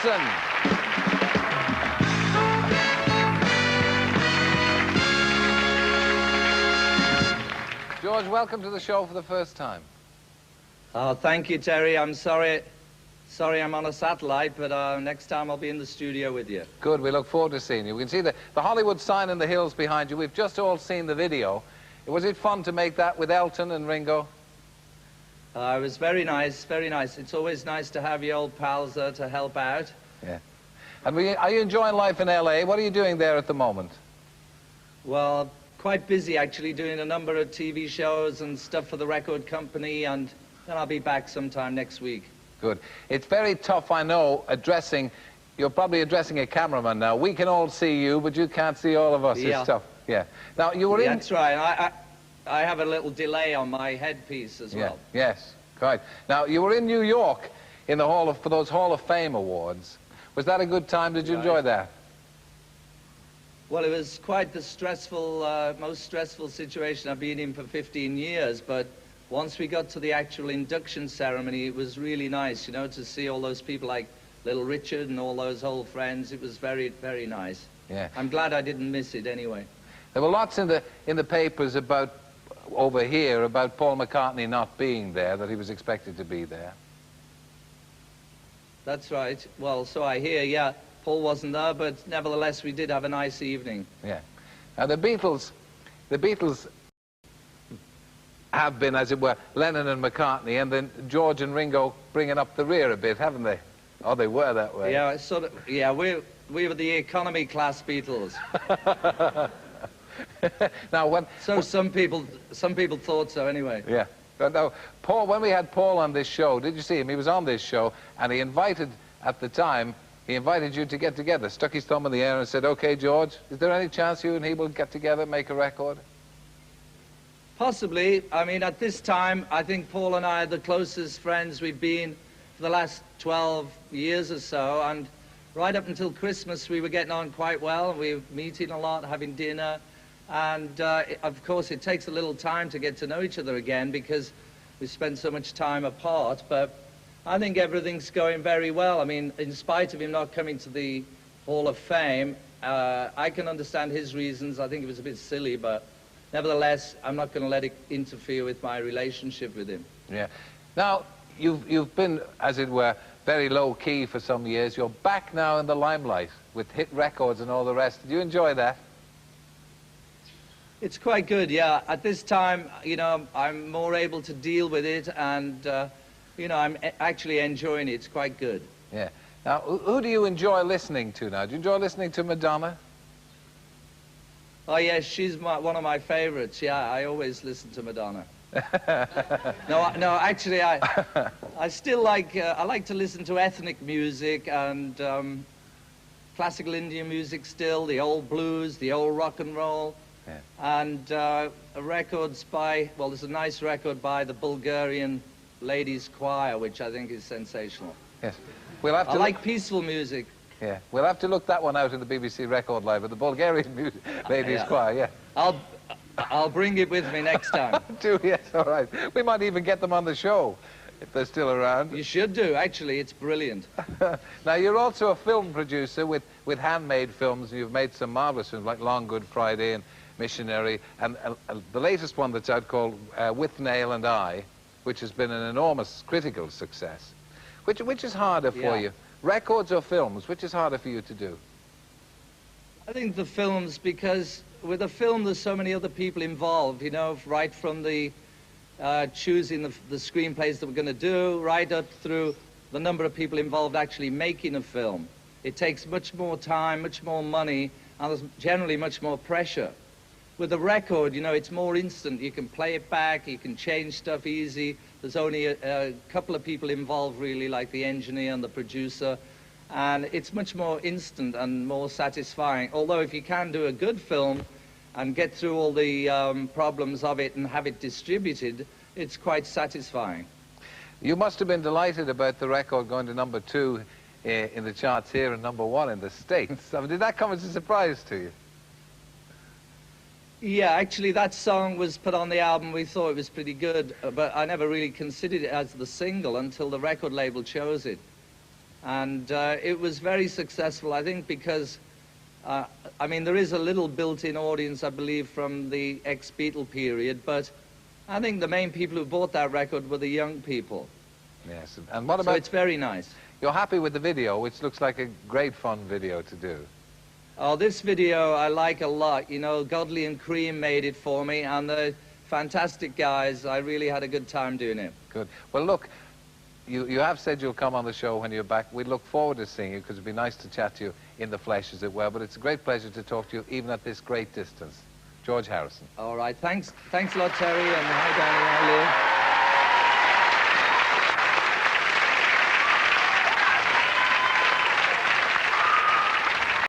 Wilson. George, welcome to the show for the first time. Oh, thank you, Terry. I'm sorry I'm on a satellite, but next time I'll be in the studio with you. Good, we look forward to seeing you. We can see the Hollywood sign in the hills behind you. We've just all seen the video. Was it fun to make that with Elton and Ringo? It was very nice, very nice. It's always nice to have your old pals there to help out. Yeah. And are you enjoying life in LA? What are you doing there at the moment? Well, quite busy, actually, doing a number of TV shows and stuff for the record company, and then I'll be back sometime next week. Good. It's very tough, I know, you're probably addressing a cameraman now. We can all see you, but you can't see all of us. Yeah. It's tough. Yeah. Now, you were in... That's right. I have a little delay on my headpiece as well. Yes, quite. Now, you were in New York in the for those Hall of Fame awards. Was that a good time? Did you enjoy that? Well, it was quite the stressful, most stressful situation I've been in for 15 years, but once we got to the actual induction ceremony, it was really nice, you know, to see all those people like Little Richard and all those old friends. It was very, very nice. Yeah. I'm glad I didn't miss it anyway. There were lots in the papers about, over here, about Paul McCartney not being there, that he was expected to be there. That's right. Well, so I hear, yeah. Paul wasn't there, but nevertheless, we did have a nice evening. Yeah. Now, the Beatles have been, as it were, Lennon and McCartney, and then George and Ringo bringing up the rear a bit, haven't they? Oh, they were that way. Yeah, sort of. Yeah, we were the economy class Beatles. Now, some people thought so anyway. Yeah. Now, Paul, when we had Paul on this show, did you see him? He was on this show, and he invited, at the time, he invited you to get together, stuck his thumb in the air and said, "Okay, George, is there any chance you and he will get together, make a record?" Possibly. I mean, at this time, I think Paul and I are the closest friends we've been for the last 12 years or so, and right up until Christmas, we were getting on quite well. We were meeting a lot, having dinner, and of course, it takes a little time to get to know each other again because we spent so much time apart, but I think everything's going very well. I mean, in spite of him not coming to the Hall of Fame, I can understand his reasons. I think it was a bit silly, but nevertheless, I'm not going to let it interfere with my relationship with him. Yeah. Now, you've been, as it were, very low-key for some years. You're back now in the limelight with hit records and all the rest. Did you enjoy that? It's quite good, yeah. At this time, you know, I'm more able to deal with it, and you know, I'm actually enjoying it. It's quite good. Yeah. Now, who do you enjoy listening to now? Do you enjoy listening to Madonna? Oh, yes, she's one of my favorites. Yeah, I always listen to Madonna. No, actually, I still like, I like to listen to ethnic music and classical Indian music still, the old blues, the old rock and roll. Yeah. And records by, well, there's a nice record by the Bulgarian Ladies Choir, which I think is sensational. Yes. We'll have to I like peaceful music. Yeah. We'll have to look that one out in the BBC Record Library, the Bulgarian Ladies Choir, yeah. I'll bring it with me next time. Do, yes, all right. We might even get them on the show, if they're still around. You should do, actually. It's brilliant. Now, you're also a film producer with handmade films. You've made some marvelous films like Long Good Friday and Missionary, and the latest one that's out called With Nail and I, which has been an enormous critical success. Which is harder for you? Records or films? Which is harder for you to do? I think the films, because with a film there's so many other people involved, you know, right from the choosing the screenplays that we're going to do, right up through the number of people involved actually making a film. It takes much more time, much more money, and there's generally much more pressure. With a record, you know, it's more instant. You can play it back, you can change stuff easy. There's only a couple of people involved, really, like the engineer and the producer. And it's much more instant and more satisfying. Although if you can do a good film and get through all the problems of it and have it distributed, it's quite satisfying. You must have been delighted about the record going to #2 in the charts here and #1 in the States. I mean, did that come as a surprise to you? Yeah, actually that song was put on the album. We thought it was pretty good, but I never really considered it as the single until the record label chose it. And it was very successful, I think, because, I mean, there is a little built-in audience, I believe, from the ex-Beatle period, but I think the main people who bought that record were the young people. Yes, and what about... So it's very nice. You're happy with the video, which looks like a great fun video to do. Oh, this video I like a lot. You know, Godley and Cream made it for me, and they're fantastic guys. I really had a good time doing it. Good. Well, look, you have said you'll come on the show when you're back. We look forward to seeing you, because it'd be nice to chat to you in the flesh, as it were. But it's a great pleasure to talk to you, even at this great distance. George Harrison. All right. Thanks a lot, Terry, and hi, Danny. Hi, Lou.